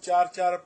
4-4,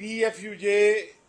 PFUJ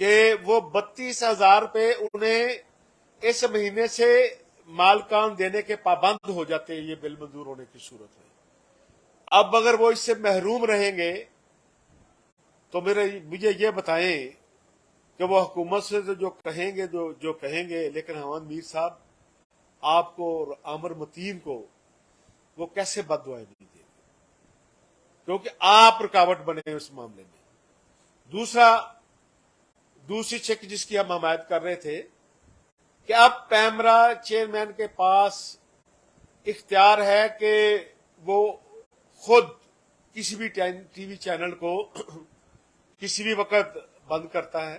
کہ وہ 32,000 روپے انہیں اس مہینے سے مالکان دینے کے پابند ہو جاتے ہیں یہ بل منظور ہونے کی صورت میں. اب اگر وہ اس سے محروم رہیں گے تو مجھے یہ بتائیں کہ وہ حکومت سے جو کہیں گے جو کہیں گے، لیکن حمد میر صاحب آپ کو اور عامر متین کو وہ کیسے بد دعائیں نہیں دیں گے، کیونکہ آپ رکاوٹ بنے اس معاملے میں. دوسری چیک جس کی ہم حمایت کر رہے تھے کہ اب پیمرا چیئرمین کے پاس اختیار ہے کہ وہ خود کسی بھی ٹی وی چینل کو کسی بھی وقت بند کرتا ہے،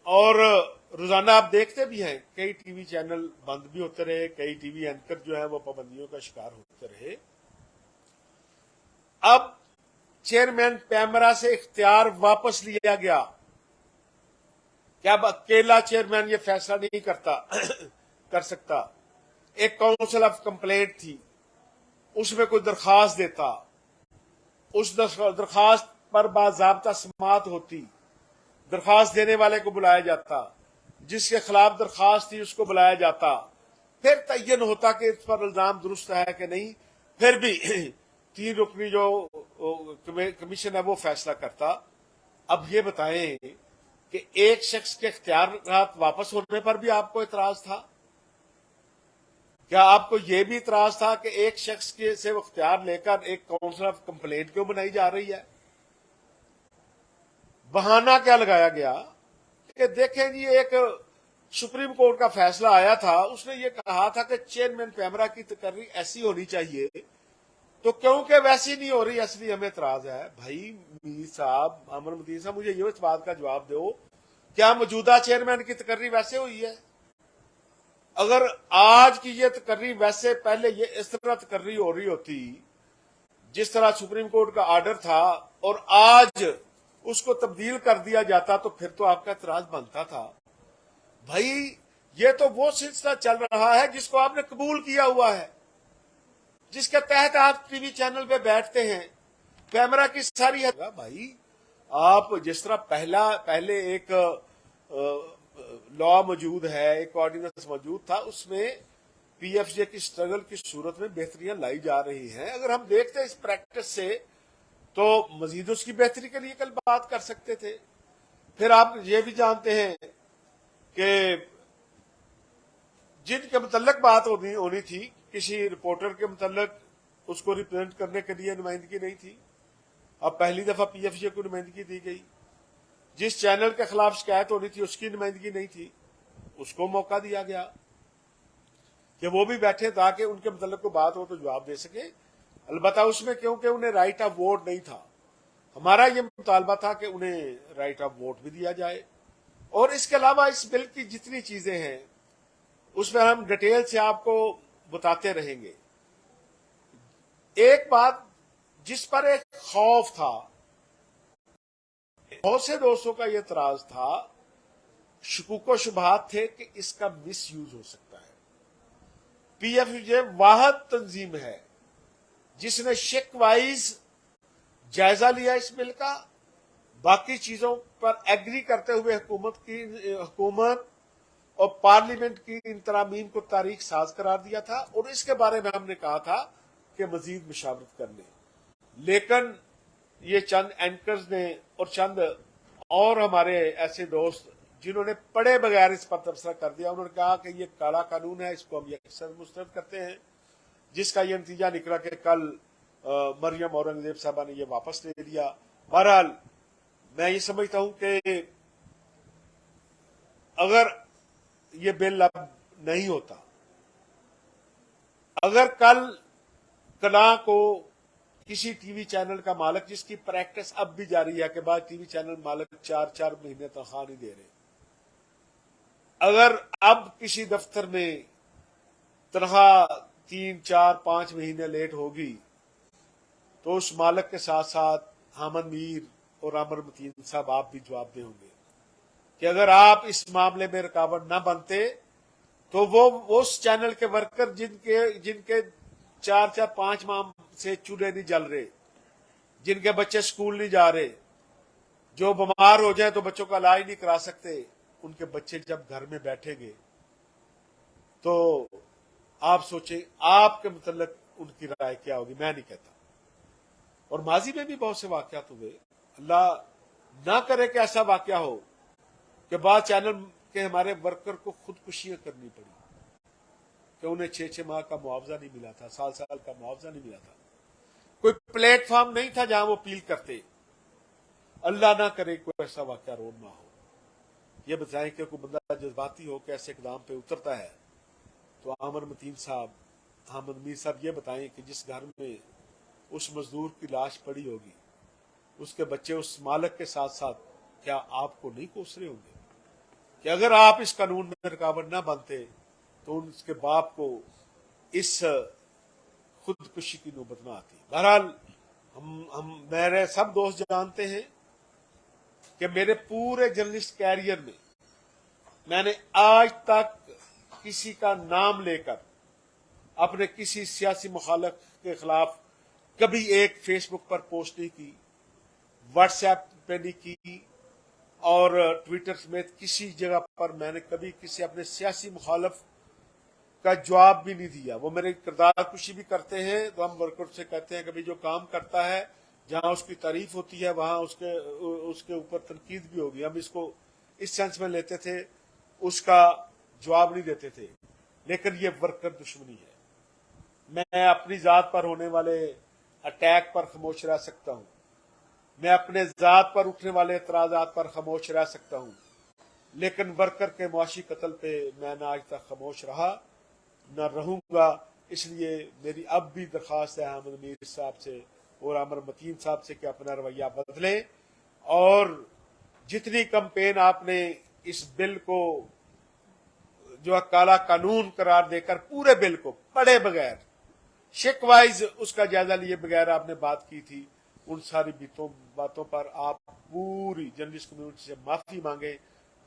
اور روزانہ آپ دیکھتے بھی ہیں کئی ٹی وی چینل بند بھی ہوتے رہے، کئی ٹی وی اینکر جو ہیں وہ پابندیوں کا شکار ہوتے رہے. اب چیئرمین پیمرا سے اختیار واپس لیا گیا کہ اب اکیلا چیئرمین یہ فیصلہ نہیں کر سکتا. ایک کونسل آف کمپلینٹ تھی، اس میں کوئی درخواست دیتا، اس درخواست پر باضابطہ سماعت ہوتی، درخواست دینے والے کو بلایا جاتا، جس کے خلاف درخواست تھی اس کو بلایا جاتا، پھر تعین ہوتا کہ اس پر الزام درست ہے کہ نہیں، پھر بھی 3 رکنی جو کمیشن ہے وہ فیصلہ کرتا. اب یہ بتائیں کہ ایک شخص کے اختیارات واپس ہونے پر بھی آپ کو اعتراض تھا؟ کیا آپ کو یہ بھی اعتراض تھا کہ ایک شخص کے سے اختیار لے کر ایک کونسل آف کمپلینٹ کیوں بنائی جا رہی ہے؟ بہانہ کیا لگایا گیا کہ دیکھیں جی ایک سپریم کورٹ کا فیصلہ آیا تھا، اس نے یہ کہا تھا کہ چیئرمین پیمرا کی تقرری ایسی ہونی چاہیے، تو کیونکہ ویسی نہیں ہو رہی اصلی ہمیں اعتراض ہے. بھائی میر صاحب، عامر متین صاحب، مجھے یہ اس بات کا جواب دو، کیا موجودہ چیئرمین کی تقرری ویسے ہوئی ہے؟ اگر آج کی یہ تقرری ویسے پہلے یہ اس طرح تقرری ہو رہی ہوتی جس طرح سپریم کورٹ کا آرڈر تھا اور آج اس کو تبدیل کر دیا جاتا تو پھر تو آپ کا اعتراض بنتا تھا. بھائی یہ تو وہ سلسلہ چل رہا ہے جس کو آپ نے قبول کیا ہوا ہے، جس کے تحت آپ ٹی وی چینل پہ بیٹھتے ہیں. پیمرا کی ساری بھائی آپ جس طرح پہلے ایک لا موجود ہے، ایک آرڈیننس موجود تھا، اس میں پی ایف جے کی سٹرگل کی صورت میں بہتریاں لائی جا رہی ہیں. اگر ہم دیکھتے ہیں اس پریکٹس سے تو مزید اس کی بہتری کے لیے کل بات کر سکتے تھے. پھر آپ یہ بھی جانتے ہیں کہ جن کے متعلق بات ہونی تھی، کسی رپورٹر کے متعلق اس کو ریپرزینٹ کرنے کے لیے نمائندگی نہیں تھی. اب پہلی دفعہ پی ایف جے کو نمائندگی دی گئی. جس چینل کے خلاف شکایت ہونی تھی اس کی نمائندگی نہیں تھی، اس کو موقع دیا گیا کہ وہ بھی بیٹھے تاکہ ان کے متعلق کوئی بات ہو تو جواب دے سکے. البتہ اس میں کیونکہ انہیں رائٹ آف ووٹ نہیں تھا، ہمارا یہ مطالبہ تھا کہ انہیں رائٹ آف ووٹ بھی دیا جائے. اور اس کے علاوہ اس بل کی جتنی چیزیں ہیں اس میں ہم ڈیٹیل سے آپ کو بتاتے رہیں گے. ایک بات جس پر ایک خوف تھا، بہت سے دوستوں کا یہ اعتراض تھا، شکوک و شبہات تھے کہ اس کا مس یوز ہو سکتا ہے. پی ایف جے واحد تنظیم ہے جس نے شک وائز جائزہ لیا اس بل کا، باقی چیزوں پر ایگری کرتے ہوئے حکومت اور پارلیمنٹ کی ان ترامیم کو تاریخ ساز قرار دیا تھا، اور اس کے بارے میں ہم نے کہا تھا کہ مزید مشاورت کر لیں. لیکن یہ چند اینکرز نے اور چند اور ہمارے ایسے دوست جنہوں نے پڑھے بغیر اس پر تبصرہ کر دیا، انہوں نے کہا کہ یہ کالا قانون ہے، اس کو ہم یہ اکثر مسترد کرتے ہیں، جس کا یہ نتیجہ نکلا کہ کل مریم اورنگزیب صاحبہ نے یہ واپس لے لیا. بہرحال میں یہ سمجھتا ہوں کہ اگر یہ بل اب نہیں ہوتا، اگر کل کلاں کو کسی ٹی وی چینل کا مالک، جس کی پریکٹس اب بھی جاری ہے کہ بعض ٹی وی چینل مالک 4 مہینے تنخواہ نہیں دے رہے، اگر اب کسی دفتر میں تنخواہ 3 4 5 مہینے لیٹ ہوگی تو اس مالک کے ساتھ ساتھ حامد میر اور عامر متین صاحب آپ بھی جواب دیں ہوں گے کہ اگر آپ اس معاملے میں رکاوٹ نہ بنتے تو وہ اس چینل کے ورکر جن کے 4 5 ماہ سے چولہے نہیں جل رہے، جن کے بچے سکول نہیں جا رہے، جو بیمار ہو جائیں تو بچوں کا علاج نہیں کرا سکتے، ان کے بچے جب گھر میں بیٹھیں گے تو آپ سوچیں آپ کے متعلق ان کی رائے کیا ہوگی. میں نہیں کہتا. اور ماضی میں بھی بہت سے واقعات ہوئے. اللہ نہ کرے کہ ایسا واقعہ ہو کہ بعض چینل کے ہمارے ورکر کو خودکشیاں کرنی پڑی کہ انہیں 6 ماہ کا معاوضہ نہیں ملا تھا، سال کا معاوضہ نہیں ملا تھا. کوئی پلیٹ فارم نہیں تھا جہاں وہ اپیل کرتے. اللہ نہ کرے کوئی ایسا واقعہ رونما ہو. یہ بتائیں کہ کوئی بندہ جذباتی ہو کہ ایسے اقدام پہ اترتا ہے تو عامر متین صاحب، احمد میر صاحب یہ بتائیں کہ جس گھر میں اس مزدور کی لاش پڑی ہوگی، اس کے بچے اس مالک کے ساتھ ساتھ، کیا آپ کو نہیں کوس رہے ہوں گے کہ اگر آپ اس قانون میں رکاوٹ نہ بنتے تو اس کے باپ کو اس خودکشی کی نوبت نہ آتی. بہرحال ہم میرے سب دوست جانتے ہیں کہ میرے پورے جرنلسٹ کیریئر میں میں نے آج تک کسی کا نام لے کر اپنے کسی سیاسی مخالف کے خلاف کبھی ایک فیس بک پر پوسٹ نہیں کی، واٹس ایپ پہ نہیں کی، اور ٹویٹر سمیت کسی جگہ پر میں نے کبھی کسی اپنے سیاسی مخالف کا جواب بھی نہیں دیا. وہ میرے کردار کشی بھی کرتے ہیں تو ہم ورکر سے کہتے ہیں کہ جو کام کرتا ہے جہاں اس کی تعریف ہوتی ہے وہاں اس کے اوپر تنقید بھی ہوگی. ہم اس کو اس سینس میں لیتے تھے، اس کا جواب نہیں دیتے تھے. لیکن یہ ورکر دشمنی ہے. میں اپنی ذات پر ہونے والے اٹیک پر خاموش رہ سکتا ہوں، میں اپنے ذات پر اٹھنے والے اعتراضات پر خاموش رہ سکتا ہوں، لیکن ورکر کے معاشی قتل پہ میں نہ آج تک خاموش رہا نہ رہوں گا. اس لیے میری اب بھی درخواست ہے احمد میر صاحب سے اور عامر متین صاحب سے کہ اپنا رویہ بدلیں، اور جتنی کمپین آپ نے اس بل کو جو کالا قانون قرار دے کر پورے بل کو پڑھے بغیر شک وائز اس کا جائزہ لیے بغیر آپ نے بات کی تھی، ان ساری باتوں پر آپ پوری جرنلسٹ کمیونٹی سے معافی مانگیں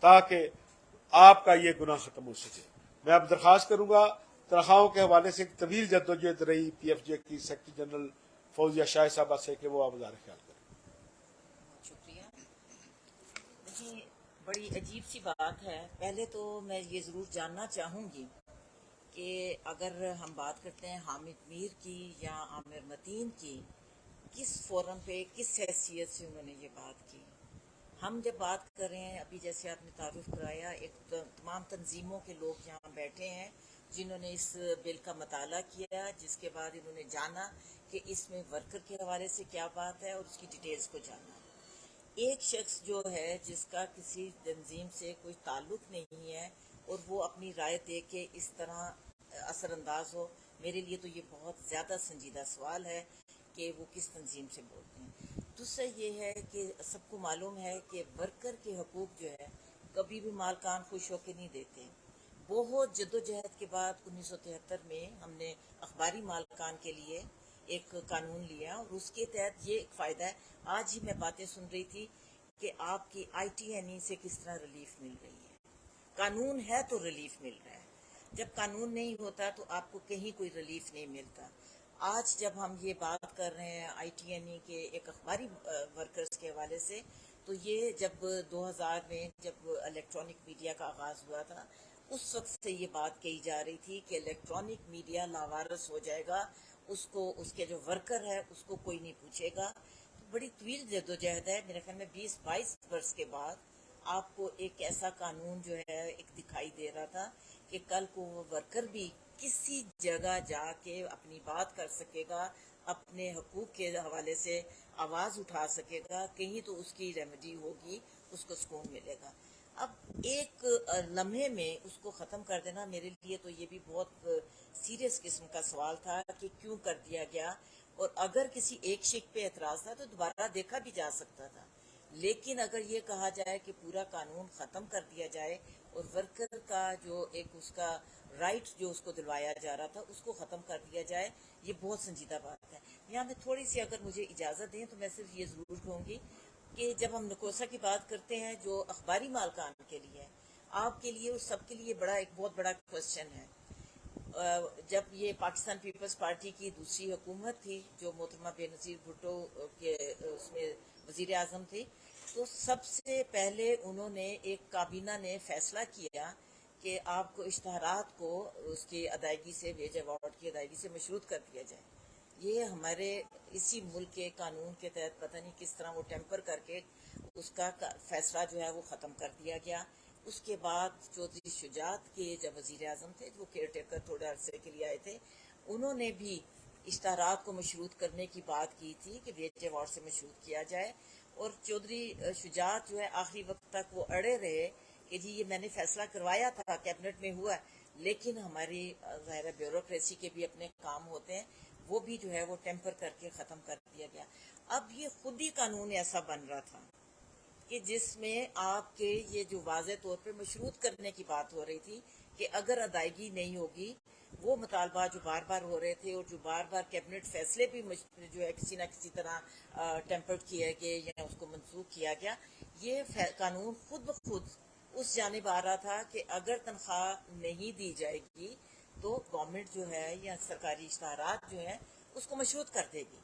تاکہ آپ کا یہ گناہ ختم ہو سکے. میں اب درخواست کروں گا تنخواہوں کے حوالے سے ایک طویل جدوجہد رہی پی ایف جے کی سیکرٹری جنرل فوزیہ شاہ صاحبہ سے کہ وہ اظہار خیال کریں. بہت شکریہ. دیکھیے بڑی عجیب سی بات ہے. پہلے تو میں یہ ضرور جاننا چاہوں گی کہ اگر ہم بات کرتے ہیں حامد میر کی یا عامر متین کی، کس فورم پہ کس حیثیت سے انہوں نے یہ بات کی. ہم جب بات کر رہے ہیں، ابھی جیسے آپ نے تعارف کرایا، ایک تمام تنظیموں کے لوگ یہاں بیٹھے ہیں جنہوں نے اس بل کا مطالعہ کیا، جس کے بعد انہوں نے جانا کہ اس میں ورکر کے حوالے سے کیا بات ہے اور اس کی ڈیٹیلز کو جانا. ایک شخص جو ہے جس کا کسی تنظیم سے کوئی تعلق نہیں ہے اور وہ اپنی رائے دے کے اس طرح اثر انداز ہو، میرے لیے تو یہ بہت زیادہ سنجیدہ سوال ہے کہ وہ کس تنظیم سے بولتے ہیں. دوسرا یہ ہے کہ سب کو معلوم ہے کہ ورکر کے حقوق جو ہے کبھی بھی مالکان خوش ہو کے نہیں دیتے. بہت جد و جہد کے بعد 1973 میں ہم نے اخباری مالکان کے لیے ایک قانون لیا اور اس کے تحت یہ ایک فائدہ ہے. آج ہی میں باتیں سن رہی تھی کہ آپ کی آئی ٹی این ای سے کس طرح ریلیف مل رہی ہے. قانون ہے تو ریلیف مل رہا ہے، جب قانون نہیں ہوتا تو آپ کو کہیں کوئی ریلیف نہیں ملتا. آج جب ہم یہ بات کر رہے ہیں آئی ٹی این ای کے ایک اخباری ورکرز کے حوالے سے، تو یہ جب 2000 میں جب الیکٹرانک میڈیا کا آغاز ہوا تھا، اس وقت سے یہ بات کہی جا رہی تھی کہ الیکٹرانک میڈیا لاوارث ہو جائے گا، اس کو اس کے جو ورکر ہے اس کو کوئی نہیں پوچھے گا. بڑی طویل جدوجہد ہے. میرے خیال میں 20-22 برس کے بعد آپ کو ایک ایسا قانون جو ہے ایک دکھائی دے رہا تھا کہ کل کو وہ ورکر بھی کسی جگہ جا کے اپنی بات کر سکے گا، اپنے حقوق کے حوالے سے آواز اٹھا سکے گا، کہیں تو اس کی ریمیڈی ہوگی، اس کو سکون ملے گا. اب ایک لمحے میں اس کو ختم کر دینا میرے لیے تو یہ بھی بہت سیریس قسم کا سوال تھا کہ کیوں کر دیا گیا. اور اگر کسی ایک شک پہ اعتراض تھا تو دوبارہ دیکھا بھی جا سکتا تھا، لیکن اگر یہ کہا جائے کہ پورا قانون ختم کر دیا جائے اور ورکر کا جو ایک اس کا رائٹ جو اس کو دلوایا جا رہا تھا اس کو ختم کر دیا جائے، یہ بہت سنجیدہ بات ہے. یہاں میں تھوڑی سی اگر مجھے اجازت دیں تو میں صرف یہ ضرور کہوں گی کہ جب ہم نکوسا کی بات کرتے ہیں جو اخباری مالکان کے لیے، آپ کے لیے اور سب کے لیے ایک بہت بڑا کوشچن ہے. جب یہ پاکستان پیپلز پارٹی کی دوسری حکومت تھی جو محترمہ بے نظیر بھٹو کے اس میں وزیر اعظم تھی، تو سب سے پہلے انہوں نے ایک کابینہ نے فیصلہ کیا کہ آپ کو اشتہارات کو اس کی ادائیگی سے ویج ایوارڈ کی ادائیگی سے مشروط کر دیا جائے. یہ ہمارے اسی ملک کے قانون کے تحت پتہ نہیں کس طرح وہ ٹیمپر کر کے اس کا فیصلہ جو ہے وہ ختم کر دیا گیا. اس کے بعد چودھری شجاعت کے جب وزیر اعظم تھے وہ کیئر ٹیکر تھوڑے عرصے کے لیے آئے تھے, انہوں نے بھی اشتہارات کو مشروط کرنے کی بات کی تھی کہ ویج ایوارڈ سے مشروط کیا جائے. اور چودھری شجاعت جو ہے آخری وقت تک وہ اڑے رہے کہ جی یہ میں نے فیصلہ کروایا تھا, کیبنٹ میں ہوا, لیکن ہماری ظاہر بیوروکریسی کے بھی اپنے کام ہوتے ہیں, وہ بھی جو ہے وہ ٹیمپر کر کے ختم کر دیا گیا. اب یہ خود ہی قانون ایسا بن رہا تھا کہ جس میں آپ کے یہ جو واضح طور پہ مشروط کرنے کی بات ہو رہی تھی کہ اگر ادائیگی نہیں ہوگی, وہ مطالبہ جو بار بار ہو رہے تھے اور جو بار بار کیبنٹ فیصلے بھی جو ہے کسی نہ کسی طرح ٹیمپر کیا گیا یا اس کو منسوخ کیا گیا, یہ قانون خود بخود اس جانب آ رہا تھا کہ اگر تنخواہ نہیں دی جائے گی تو گورنمنٹ جو ہے یا سرکاری اشتہارات جو ہیں اس کو مشروط کر دے گی.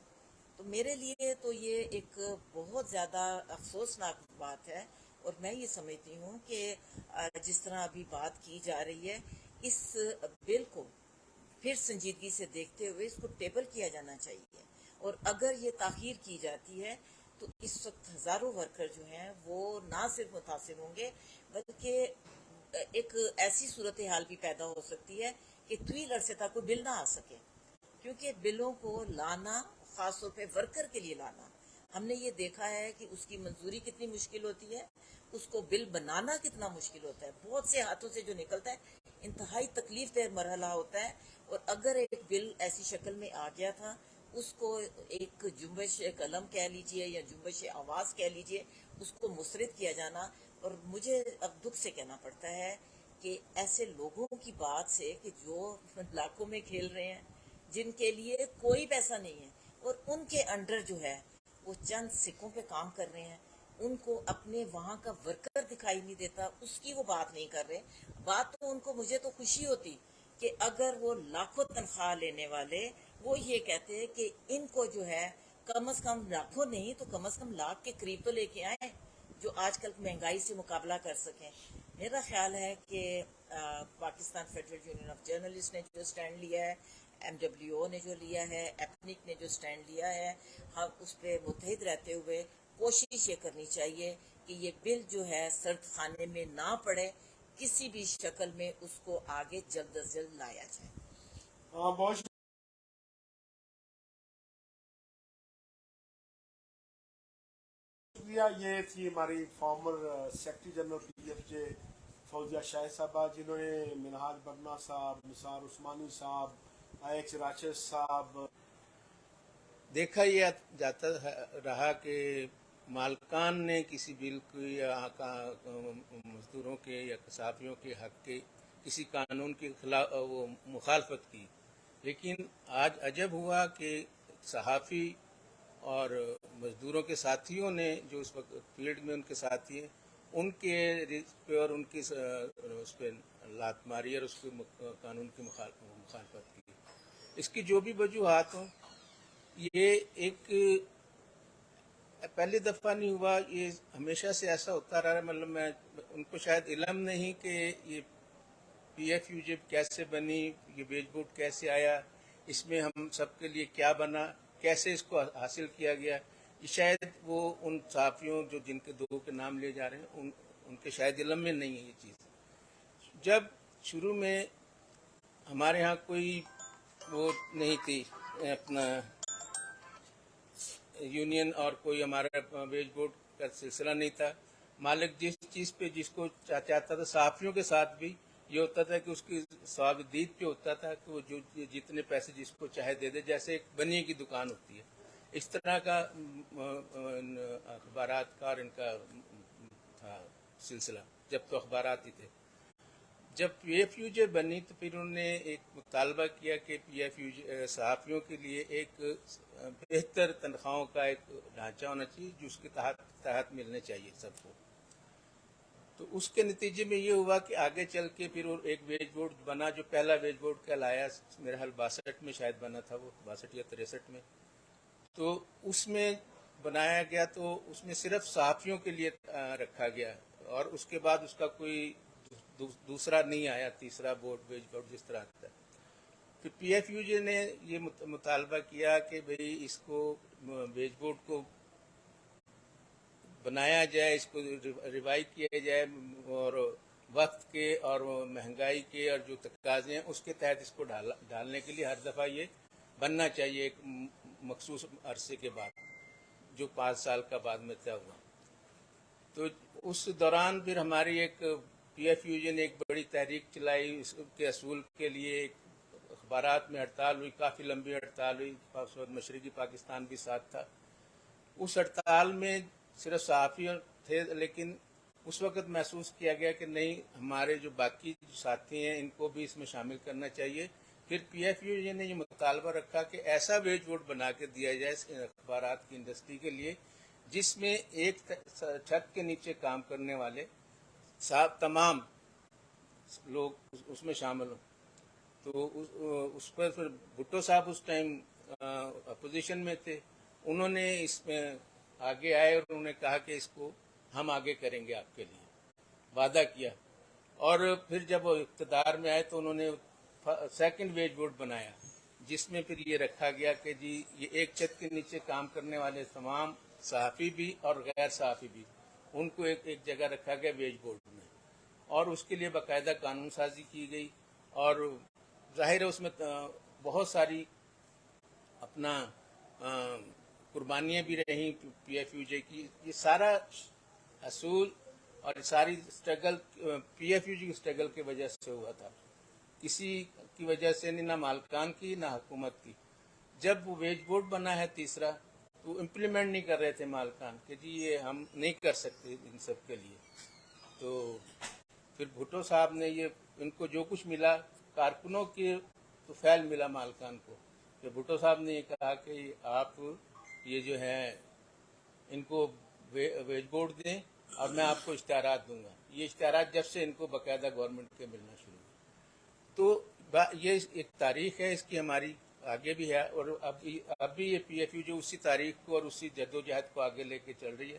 تو میرے لیے تو یہ ایک بہت زیادہ افسوسناک بات ہے, اور میں یہ سمجھتی ہوں کہ جس طرح ابھی بات کی جا رہی ہے اس بل کو پھر سنجیدگی سے دیکھتے ہوئے اس کو ٹیبل کیا جانا چاہیے, اور اگر یہ تاخیر کی جاتی ہے تو اس وقت ہزاروں ورکر جو ہیں وہ نہ صرف متاثر ہوں گے بلکہ ایک ایسی صورتحال بھی پیدا ہو سکتی ہے کہ طویل عرصے تک کوئی بل نہ آ سکے, کیونکہ بلوں کو لانا خاص طور پہ ورکر کے لیے لانا, ہم نے یہ دیکھا ہے کہ اس کی منظوری کتنی مشکل ہوتی ہے, اس کو بل بنانا کتنا مشکل ہوتا ہے, بہت سے ہاتھوں سے جو نکلتا ہے انتہائی تکلیف دہ مرحلہ ہوتا ہے. اور اگر ایک بل ایسی شکل میں آ گیا تھا, اس کو ایک جنبش قلم کہہ لیجئے یا جنبش آواز کہہ لیجئے, اس کو مسترد کیا جانا, اور مجھے اب دکھ سے کہنا پڑتا ہے کہ ایسے لوگوں کی بات سے کہ جو لاکھوں میں کھیل رہے ہیں, جن کے لیے کوئی پیسہ نہیں ہے, اور ان کے انڈر جو ہے وہ چند سکوں پہ کام کر رہے ہیں, ان کو اپنے وہاں کا ورکر دکھائی نہیں دیتا, اس کی وہ بات نہیں کر رہے. بات تو ان کو, مجھے تو خوشی ہوتی کہ اگر وہ لاکھوں تنخواہ لینے والے وہ یہ کہتے ہیں کہ ان کو جو ہے کم از کم لاکھوں نہیں تو کم از کم لاکھ کے قریب تو لے کے آئیں جو آج کل مہنگائی سے مقابلہ کر سکیں. میرا خیال ہے کہ Pakistan federal union of journalist نے جو سٹینڈ لیا ہے, ایم ڈبلیو او نے جو لیا ہے, ایپنک نے جو سٹینڈ لیا ہے, ہم اس پہ متحد رہتے ہوئے کوشش یہ کرنی چاہیے کہ یہ بل جو ہے سرد خانے میں نہ پڑے, کسی بھی شکل میں اس کو آگے جلد از جلد لایا جائے. بہت شکریہ. یہ تھی ہماری former secretary general P F J Fouzia Shah صاحبہ, جنہوں نے منہاج بگنا صاحب, نثار عثمانی صاحب, ایچ راشد صاحب. دیکھا یہ جاتا رہا کہ مالکان نے کسی بل کی یا مزدوروں کے یا صحافیوں کے حق کے کسی قانون کے خلاف وہ مخالفت کی, لیکن آج عجب ہوا کہ صحافی اور مزدوروں کے ساتھیوں نے جو اس وقت فیلڈ میں ان کے ساتھی ہیں, ان کے رزق پہ اور ان کی اس پہ لات ماری اور اس کے قانون کی مخالفت کی. اس کی جو بھی وجوہات ہوں, یہ ایک پہلی دفعہ نہیں ہوا, یہ ہمیشہ سے ایسا ہوتا رہا ہے. مطلب میں ان کو شاید علم نہیں کہ یہ پی ایف یو جے کیسے بنی, یہ ویج بورڈ کیسے آیا, اس میں ہم سب کے لیے کیا بنا, کیسے اس کو حاصل کیا گیا. یہ شاید وہ ان صحافیوں جو جن کے دو کے نام لے جا رہے ہیں ان کے شاید علم میں نہیں ہے یہ چیز. جب شروع میں ہمارے ہاں کوئی وہ نہیں تھی اپنا یونین اور کوئی ہمارا ویج بورڈ کا سلسلہ نہیں تھا, مالک جس چیز پہ جس کو چاہتا تھا, صحافیوں کے ساتھ بھی یہ ہوتا تھا کہ اس کی ثواب دید پہ ہوتا تھا کہ وہ جو جتنے پیسے جس کو چاہے دے دے, جیسے ایک بنیے کی دکان ہوتی ہے, اس طرح کا اخبارات کا اور ان کا تھا سلسلہ جب تو اخبارات ہی تھے. جب پی ایف یو جے بنی تو پھر انہوں نے ایک مطالبہ کیا کہ پی ایف یو جے صحافیوں کے لیے ایک بہتر تنخواہوں کا ایک ڈھانچہ ہونا چاہیے جو اس کے تحت ملنے چاہیے سب کو. تو اس کے نتیجے میں یہ ہوا کہ آگے چل کے پھر ایک ویج بورڈ بنا جو پہلا ویج بورڈ کہلایا, میرا حال 62 میں شاید بنا تھا, وہ 62 یا 63 میں. تو اس میں بنایا گیا تو اس میں صرف صحافیوں کے لیے رکھا گیا اور اس کے بعد اس کا کوئی دوسرا نہیں آیا، تیسرا بورڈ ویج بورڈ جس طرح آتا ہے۔ پھر پی ایف یو جے نے یہ مطالبہ کیا کہ بھئی اس کو ویج بورڈ کو بنایا جائے، اس کو ریوائو کیا جائے اور وقت کے اور مہنگائی کے اور جو تقاضے ہیں اس کے تحت اس کو ڈالنے کے لیے ہر دفعہ یہ بننا چاہیے ایک مخصوص عرصے کے بعد، جو 5 سال کا بعد میں طے ہوا۔ تو اس دوران پھر ہماری ایک پی ایف یو جے نے ایک بڑی تحریک چلائی، اس کے اصول کے لیے ایک اخبارات میں ہڑتال ہوئی، کافی لمبی ہڑتال ہوئی، مشرقی پاکستان بھی ساتھ تھا۔ اس ہڑتال میں صرف صحافی تھے، لیکن اس وقت محسوس کیا گیا کہ نہیں، ہمارے جو باقی ساتھی ہیں ان کو بھی اس میں شامل کرنا چاہیے۔ پھر پی ایف یو جے نے یہ مطالبہ رکھا کہ ایسا ویج بورڈ بنا کے دیا جائے اخبارات کی انڈسٹری کے لیے جس میں ایک چھت کے نیچے کام کرنے والے تمام لوگ اس میں شامل ہوں۔ تو اس پر پھر بھٹو صاحب اس ٹائم اپوزیشن میں تھے، انہوں نے اس میں آگے آئے اور انہوں نے کہا کہ اس کو ہم آگے کریں گے آپ کے لیے، وعدہ کیا۔ اور پھر جب وہ اقتدار میں آئے تو انہوں نے سیکنڈ ویج بورڈ بنایا، جس میں پھر یہ رکھا گیا کہ جی یہ ایک چھت کے نیچے کام کرنے والے تمام صحافی بھی اور غیر صحافی بھی، ان کو ایک جگہ رکھا گیا ویج بورڈ میں، اور اس کے لیے باقاعدہ قانون سازی کی گئی۔ اور ظاہر ہے اس میں بہت ساری اپنا قربانیاں بھی رہیں پی ایف یو جے کی۔ یہ سارا اصول اور ساری اسٹرگل پی ایف یو جے کی اسٹرگل کی وجہ سے ہوا تھا، کسی کی وجہ سے نہیں، نہ مالکان کی نہ حکومت کی۔ جب ویج بورڈ بنا ہے تیسرا تو امپلیمنٹ نہیں کر رہے تھے مالکان کہ جی یہ ہم نہیں کر سکتے ان سب کے لیے۔ تو پھر بھٹو صاحب نے یہ ان کو جو کچھ ملا، کارکنوں کے تو فیل ملا مالکان کو، کہ بھٹو صاحب نے یہ کہا کہ آپ یہ جو ہے ان کو ویج بورڈ دیں اور میں آپ کو اشتہارات دوں گا۔ یہ اشتہارات جب سے ان کو باقاعدہ گورنمنٹ کے ملنا شروع ہوئے، تو یہ ایک تاریخ ہے اس کی ہماری آگے بھی ہے، اور اب بھی یہ پی ایف یو جو اسی تاریخ کو اور اسی جدوجہد کو آگے لے کے چل رہی ہے۔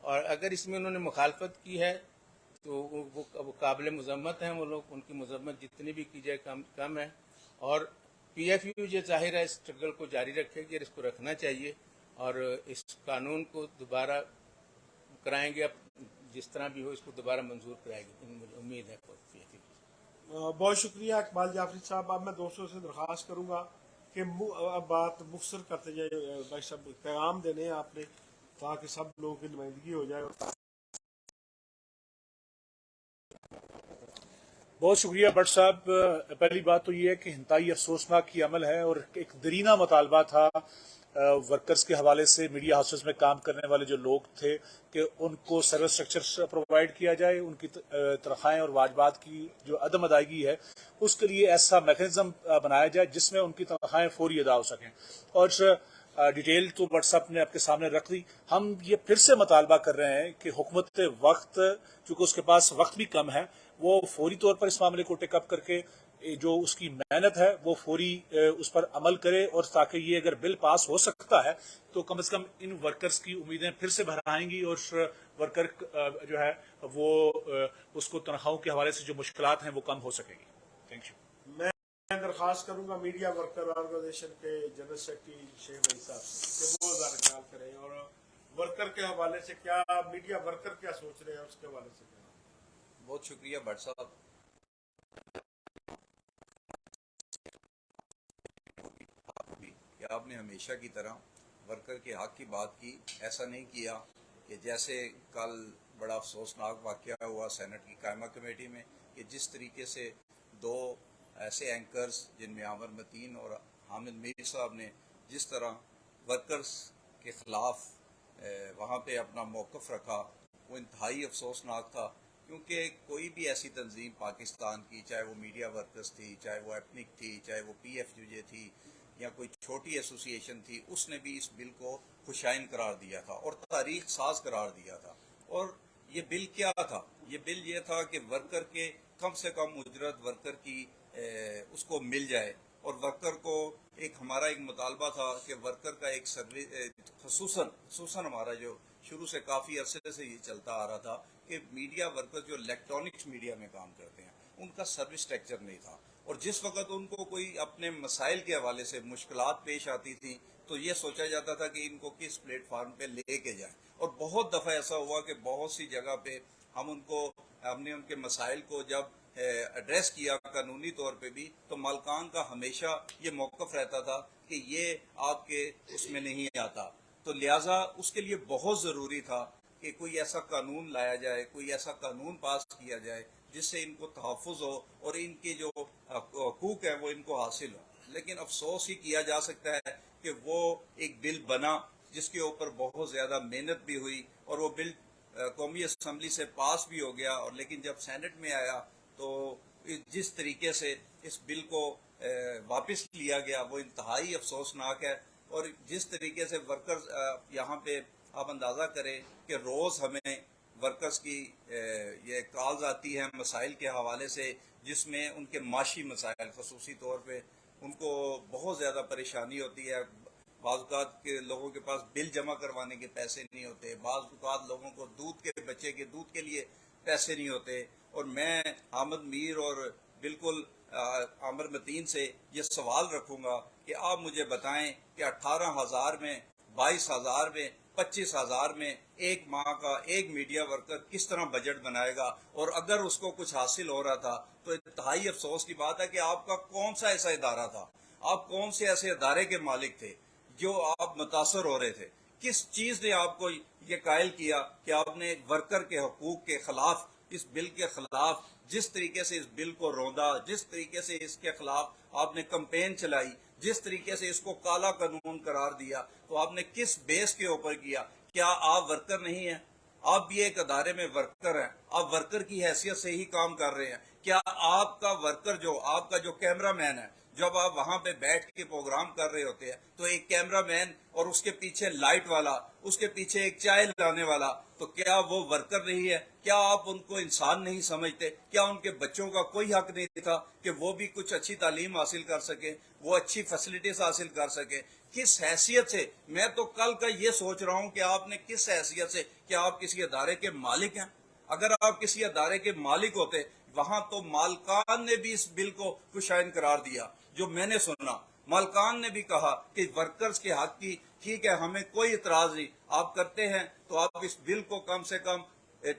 اور اگر اس میں انہوں نے مخالفت کی ہے تو وہ قابل مذمت ہیں، وہ لوگ، ان کی مذمت جتنی بھی کی جائے کم ہے۔ اور پی ایف یو جو ظاہر ہے اسٹرگل کو جاری رکھے گی اور اس کو رکھنا چاہیے، اور اس قانون کو دوبارہ کرائیں گے، اب جس طرح بھی ہو اس کو دوبارہ منظور کرائے گی، امید ہے پی ایف یو۔ بہت شکریہ اقبال جعفری صاحب۔ اب میں دوستوں سے درخواست کروں گا کہ اب بات مختصر کرتے جائے، بھائی صاحب پیغام دینے ہیں آپ نے تاکہ سب لوگوں کی نمائندگی ہو جائے۔ بہت شکریہ بٹ صاحب۔ پہلی بات تو یہ ہے کہ انتہائی افسوسناک کی عمل ہے، اور ایک درینہ مطالبہ تھا ورکرز کے حوالے سے، میڈیا ہاؤسز میں کام کرنے والے جو لوگ تھے کہ ان کو سروس اسٹرکچر پرووائڈ کیا جائے، ان کی تنخواہیں اور واجبات کی جو عدم ادائیگی ہے اس کے لیے ایسا میکانزم بنایا جائے جس میں ان کی تنخواہیں فوری ادا ہو سکیں۔ اور ڈیٹیل تو واٹس ایپ نے آپ کے سامنے رکھ دی۔ ہم یہ پھر سے مطالبہ کر رہے ہیں کہ حکومت وقت، چونکہ اس کے پاس وقت بھی کم ہے، وہ فوری طور پر اس معاملے کو ٹیک اپ کر کے جو اس کی محنت ہے وہ فوری اس پر عمل کرے، اور تاکہ یہ اگر بل پاس ہو سکتا ہے تو کم از کم ان ورکرز کی امیدیں پھر سے بڑھائیں گی، اور ورکر جو ہے وہ اس کو تنخواہوں کے حوالے سے جو مشکلات ہیں وہ کم ہو سکے گی۔ Thank you. میں درخواست کروں گا میڈیا ورکر آرگنائزیشن کے جنرل سیکرٹری شیخ بھائی صاحب کہ وہ ذرا خیال کریں، اور ورکر کے حوالے سے کیا میڈیا ورکر کیا سوچ رہے ہیں اس کے حوالے سے۔ بہت شکریہ بٹ صاحب۔ کہ آپ نے ہمیشہ کی طرح ورکر کے حق کی بات کی، ایسا نہیں کیا کہ جیسے کل بڑا افسوسناک واقعہ ہوا سینٹ کی قائمہ کمیٹی میں، کہ جس طریقے سے 2 ایسے اینکرز جن میں عامر متین اور حامد میر صاحب نے جس طرح ورکرز کے خلاف وہاں پہ اپنا موقف رکھا، وہ انتہائی افسوسناک تھا۔ کیونکہ کوئی بھی ایسی تنظیم پاکستان کی، چاہے وہ میڈیا ورکرز تھی، چاہے وہ ایپنک تھی، چاہے وہ پی ایف یو جے تھی، یا کوئی چھوٹی ایسوسی ایشن تھی، اس نے بھی اس بل کو خوشائن قرار دیا تھا اور تاریخ ساز قرار دیا تھا۔ اور یہ بل کیا تھا؟ یہ بل یہ تھا کہ ورکر کے کم سے کم اجرت ورکر کی اس کو مل جائے، اور ورکر کو ہمارا ایک مطالبہ تھا کہ ورکر کا ایک خصوصاً ہمارا جو شروع سے کافی عرصے سے یہ چلتا آ رہا تھا کہ میڈیا ورکر جو الیکٹرانکس میڈیا میں کام کرتے ہیں ان کا سروس اسٹرکچر نہیں تھا، اور جس وقت ان کو کوئی اپنے مسائل کے حوالے سے مشکلات پیش آتی تھی تو یہ سوچا جاتا تھا کہ ان کو کس پلیٹ فارم پہ لے کے جائیں، اور بہت دفعہ ایسا ہوا کہ بہت سی جگہ پہ ہم نے ان کے مسائل کو جب ایڈریس کیا قانونی طور پہ بھی، تو مالکان کا ہمیشہ یہ موقف رہتا تھا کہ یہ آپ کے اس میں نہیں آتا، تو لہٰذا اس کے لیے بہت ضروری تھا کہ کوئی ایسا قانون لایا جائے، کوئی ایسا قانون پاس کیا جائے جس سے ان کو تحفظ ہو اور ان کے جو حقوق ہیں وہ ان کو حاصل ہو۔ لیکن افسوس ہی کیا جا سکتا ہے کہ وہ ایک بل بنا جس کے اوپر بہت زیادہ محنت بھی ہوئی، اور وہ بل قومی اسمبلی سے پاس بھی ہو گیا، اور لیکن جب سینٹ میں آیا تو جس طریقے سے اس بل کو واپس لیا گیا وہ انتہائی افسوسناک ہے، اور جس طریقے سے ورکرز یہاں پہ آپ اندازہ کریں کہ روز ہمیں ورکرز کی یہ کالز آتی ہیں مسائل کے حوالے سے، جس میں ان کے معاشی مسائل خصوصی طور پہ ان کو بہت زیادہ پریشانی ہوتی ہے۔ بعض اوقات کے لوگوں کے پاس بل جمع کروانے کے پیسے نہیں ہوتے، بعض اوقات لوگوں کو بچے کے دودھ کے لیے پیسے نہیں ہوتے، اور میں حامد میر اور بالکل عامر متین سے یہ سوال رکھوں گا کہ آپ مجھے بتائیں کہ 18,000 میں 22,000 میں 25,000 میں ایک ماہ کا ایک میڈیا ورکر کس طرح بجٹ بنائے گا، اور اگر اس کو کچھ حاصل ہو رہا تھا تو انتہائی افسوس کی بات ہے کہ آپ کا کون سا ایسا ادارہ تھا، آپ کون سے ایسے ادارے کے مالک تھے جو آپ متاثر ہو رہے تھے، کس چیز نے آپ کو یہ قائل کیا کہ آپ نے ورکر کے حقوق کے خلاف، اس بل کے خلاف جس طریقے سے اس بل کو روندا، جس طریقے سے اس کے خلاف آپ نے کمپین چلائی، جس طریقے سے اس کو کالا قانون قرار دیا، تو آپ نے کس بیس کے اوپر کیا؟ کیا آپ ورکر نہیں ہیں؟ آپ بھی ایک ادارے میں ورکر ہیں، آپ ورکر کی حیثیت سے ہی کام کر رہے ہیں۔ کیا آپ کا ورکر آپ کا جو کیمرہ مین ہے، جب آپ وہاں پہ بیٹھ کے پروگرام کر رہے ہوتے ہیں تو ایک کیمرہ مین اور اس کے پیچھے لائٹ والا، اس کے پیچھے ایک چائے لانے والا، تو کیا وہ ورکر نہیں ہے؟ کیا آپ ان کو انسان نہیں سمجھتے؟ کیا ان کے بچوں کا کوئی حق نہیں تھا کہ وہ بھی کچھ اچھی تعلیم حاصل کر سکے، وہ اچھی فیسلٹیز حاصل کر سکے؟ کس حیثیت سے، میں تو کل کا یہ سوچ رہا ہوں کہ آپ نے کس حیثیت سے، کیا آپ کسی ادارے کے مالک ہیں؟ اگر آپ کسی ادارے کے مالک ہوتے، وہاں تو مالکان نے بھی اس بل کو کشائن قرار دیا، جو میں نے سنا مالکان نے بھی کہا کہ ورکرز کے حق کی ٹھیک ہے، ہمیں کوئی اعتراض نہیں، آپ کرتے ہیں تو آپ اس بل کو کم سے کم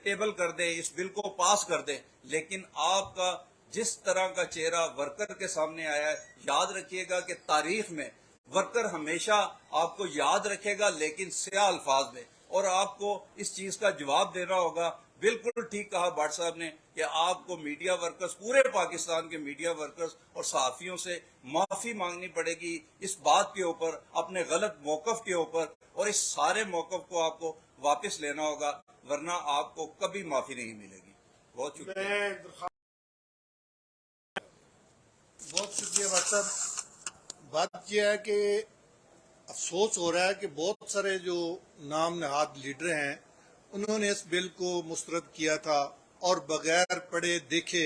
ٹیبل کر دیں، اس بل کو پاس کر دیں، لیکن آپ کا جس طرح کا چہرہ ورکر کے سامنے آیا ہے، یاد رکھیے گا کہ تاریخ میں ورکر ہمیشہ آپ کو یاد رکھے گا، لیکن سیاہ الفاظ میں، اور آپ کو اس چیز کا جواب دینا ہوگا۔ بالکل ٹھیک کہا بھٹ صاحب نے کہ آپ کو میڈیا ورکرز، پورے پاکستان کے میڈیا ورکرز اور صحافیوں سے معافی مانگنی پڑے گی اس بات کے اوپر، اپنے غلط موقف کے اوپر، اور اس سارے موقف کو آپ کو واپس لینا ہوگا، ورنہ آپ کو کبھی معافی نہیں ملے گی۔ بہت شکریہ۔ بہت شکریہ بھٹ صاحب۔ بات یہ ہے کہ افسوس ہو رہا ہے کہ بہت سارے جو نام نہاد لیڈر ہیں انہوں نے اس بل کو مسترد کیا تھا، اور بغیر پڑھے دیکھے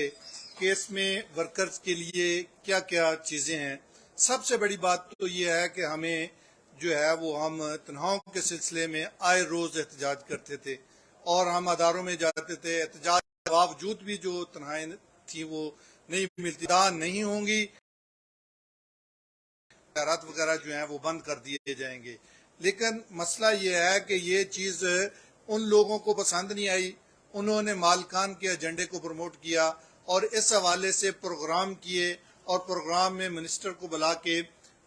کہ اس میں ورکرز کے لیے کیا کیا چیزیں ہیں۔ سب سے بڑی بات تو یہ ہے کہ ہمیں جو ہے وہ ہم تنخواہوں کے سلسلے میں آئے روز احتجاج کرتے تھے، اور ہم اداروں میں جاتے تھے، احتجاج کے باوجود بھی جو تنخواہیں تھیں وہ نہیں ملتی، نہیں ہوں گی، خیرات وغیرہ جو ہیں وہ بند کر دیے جائیں گے۔ لیکن مسئلہ یہ ہے کہ یہ چیز ان لوگوں کو پسند نہیں آئی، انہوں نے مالکان کے ایجنڈے کو پروموٹ کیا، اور اس حوالے سے پروگرام کیے، اور پروگرام میں منسٹر کو بلا کے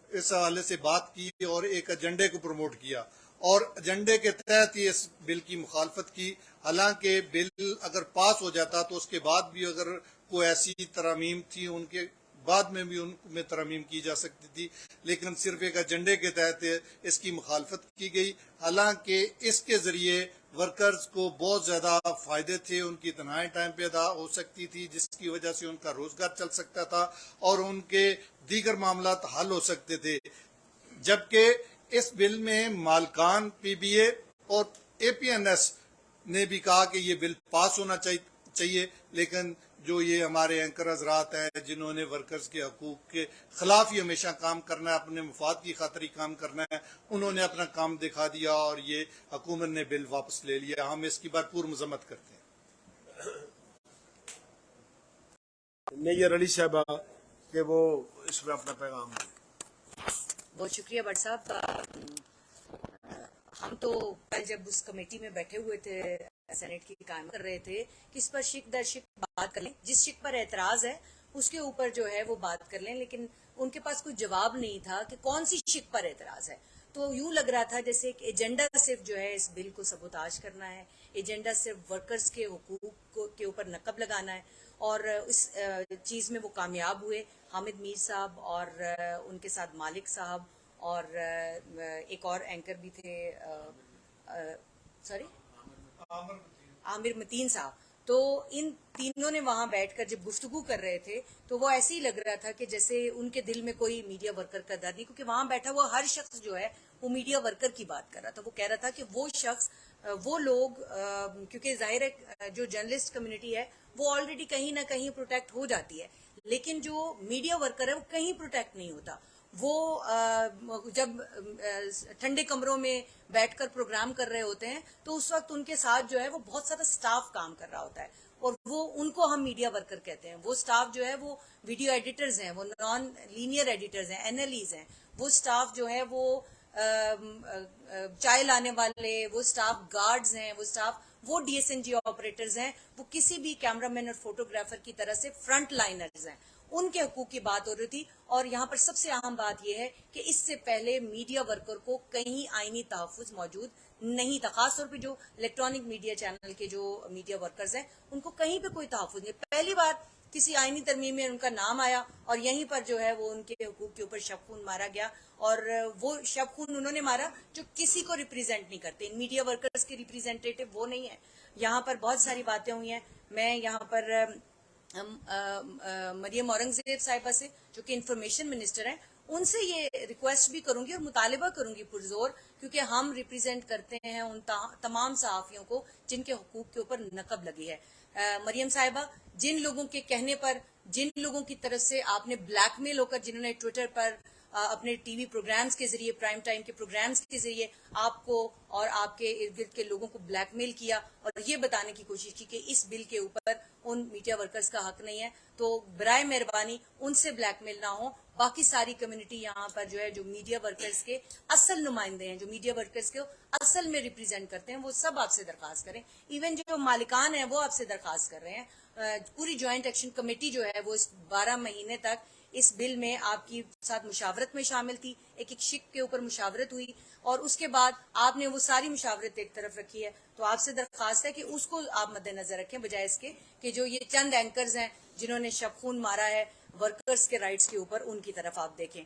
اس حوالے سے بات کی اور ایک ایجنڈے کو پروموٹ کیا، اور ایجنڈے کے تحت ہی اس بل کی مخالفت کی۔ حالانکہ بل اگر پاس ہو جاتا تو اس کے بعد بھی اگر کوئی ایسی ترامیم تھی، ان کے بعد میں بھی ان میں ترامیم کی جا سکتی تھی، لیکن صرف ایک ایجنڈے کے تحت اس کی مخالفت کی گئی۔ حالانکہ اس کے ذریعے ورکرز کو بہت زیادہ فائدے تھے، ان کی تنخواہیں ٹائم پہ ادا ہو سکتی تھی، جس کی وجہ سے ان کا روزگار چل سکتا تھا، اور ان کے دیگر معاملات حل ہو سکتے تھے۔ جبکہ اس بل میں مالکان، پی بی اے اور اے پی این ایس نے بھی کہا کہ یہ بل پاس ہونا چاہیے، لیکن جو یہ ہمارے اینکر حضرات ہیں جنہوں نے ورکرز کے حقوق کے خلاف ہی ہمیشہ کام کرنا ہے، اپنے مفاد کی خاطر ہی کام کرنا ہے، انہوں نے اپنا کام دکھا دیا اور یہ حکومت نے بل واپس لے لیا. ہم اس کی بھرپور مذمت کرتے ہیں. نییر علی صاحبہ کہ وہ اس میں اپنا پیغام دیں. بہت شکریہ بٹ صاحب. ہم تو کل جب اس کمیٹی میں بیٹھے ہوئے تھے سینٹ کی قائم کر رہے تھے کہ اس پر شک در شک بات کر لیں، جس شک پر اعتراض ہے اس کے اوپر جو ہے وہ بات کر لیں، لیکن ان کے پاس کوئی جواب نہیں تھا کہ کون سی شک پر اعتراض ہے. تو یوں لگ رہا تھا جیسے ایک ایجنڈا صرف جو ہے اس بل کو سبوتاج کرنا ہے، ایجنڈا صرف ورکرز کے حقوق کے اوپر نقب لگانا ہے، اور اس چیز میں وہ کامیاب ہوئے. حامد میر صاحب اور ان کے ساتھ مالک صاحب اور ایک اور اینکر بھی تھے، عامر متین صاحب. تو ان تینوں نے وہاں بیٹھ کر جب گفتگو کر رہے تھے تو وہ ایسے ہی لگ رہا تھا کہ جیسے ان کے دل میں کوئی میڈیا ورکر کا درد نہیں، کیونکہ وہاں بیٹھا ہوا ہر شخص جو ہے وہ میڈیا ورکر کی بات کر رہا تھا. وہ کہہ رہا تھا کہ وہ شخص، وہ لوگ، کیونکہ ظاہر ہے جو جرنلسٹ کمیونٹی ہے وہ آلریڈی کہیں نہ کہیں پروٹیکٹ ہو جاتی ہے، لیکن جو میڈیا ورکر ہے وہ کہیں پروٹیکٹ نہیں ہوتا. وہ جب ٹھنڈے کمروں میں بیٹھ کر پروگرام کر رہے ہوتے ہیں تو اس وقت ان کے ساتھ جو ہے وہ بہت سارا سٹاف کام کر رہا ہوتا ہے، اور وہ ان کو ہم میڈیا ورکر کہتے ہیں. وہ سٹاف جو ہے وہ ویڈیو ایڈیٹرز ہیں، وہ نان لینئر ایڈیٹرز ہیں، این ایل ایز ہیں. وہ سٹاف جو ہے وہ چائے لانے والے، وہ سٹاف گارڈز ہیں، وہ سٹاف وہ D S N G operators ہیں، وہ کسی بھی کیمرہ مین اور فوٹوگرافر کی طرح سے فرنٹ لائنرز ہیں. ان کے حقوق کی بات ہو رہی تھی. اور یہاں پر سب سے اہم بات یہ ہے کہ اس سے پہلے میڈیا ورکر کو کہیں آئینی تحفظ موجود نہیں تھا، خاص طور پہ جو الیکٹرانک میڈیا چینل کے جو میڈیا ورکرز ہیں ان کو کہیں پہ کوئی تحفظ نہیں. پہلی بار کسی آئینی ترمیم میں ان کا نام آیا اور یہیں پر جو ہے وہ ان کے حقوق کے اوپر شب خون مارا گیا، اور وہ شب خون انہوں نے مارا جو کسی کو ریپریزینٹ نہیں کرتے. میڈیا ورکرز کے ریپریزینٹیٹو وہ نہیں ہے. یہاں پر بہت ساری باتیں ہوئی ہیں. میں یہاں پر مریم اورنگزیب صاحبہ سے جو کہ انفارمیشن منسٹر ہیں ان سے یہ ریکویسٹ بھی کروں گی اور مطالبہ کروں گی پرزور، کیونکہ ہم ریپریزینٹ کرتے ہیں ان تمام صحافیوں کو جن کے حقوق کے اوپر نقب لگی ہے. مریم صاحبہ، جن لوگوں کے کہنے پر، جن لوگوں کی طرف سے آپ نے بلیک میل ہو کر، جنہوں نے ٹویٹر پر اپنے ٹی وی پروگرامز کے ذریعے، پرائم ٹائم کے پروگرامز کے ذریعے آپ کو اور آپ کے ارد گرد کے لوگوں کو بلیک میل کیا اور یہ بتانے کی کوشش کی کہ اس بل کے اوپر ان میڈیا ورکرز کا حق نہیں ہے، تو برائے مہربانی ان سے بلیک میل نہ ہو. باقی ساری کمیونٹی یہاں پر جو ہے جو میڈیا ورکرز کے اصل نمائندے ہیں، جو میڈیا ورکرز کے اصل میں ریپریزینٹ کرتے ہیں، وہ سب آپ سے درخواست کریں. ایون جو مالکان ہیں وہ آپ سے درخواست کر رہے ہیں. پوری جوائنٹ ایکشن کمیٹی جو ہے وہ اس 12 مہینے تک اس بل میں آپ کی ساتھ مشاورت میں شامل تھی. ایک ایک شک کے اوپر مشاورت ہوئی اور اس کے بعد آپ نے وہ ساری مشاورت ایک طرف رکھی ہے. تو آپ سے درخواست ہے کہ اس کو آپ مد نظر رکھیں، بجائے اس کے کہ جو یہ چند اینکرز ہیں جنہوں نے شب خون مارا ہے ورکرز کے رائٹس کے اوپر، ان کی طرف آپ دیکھیں.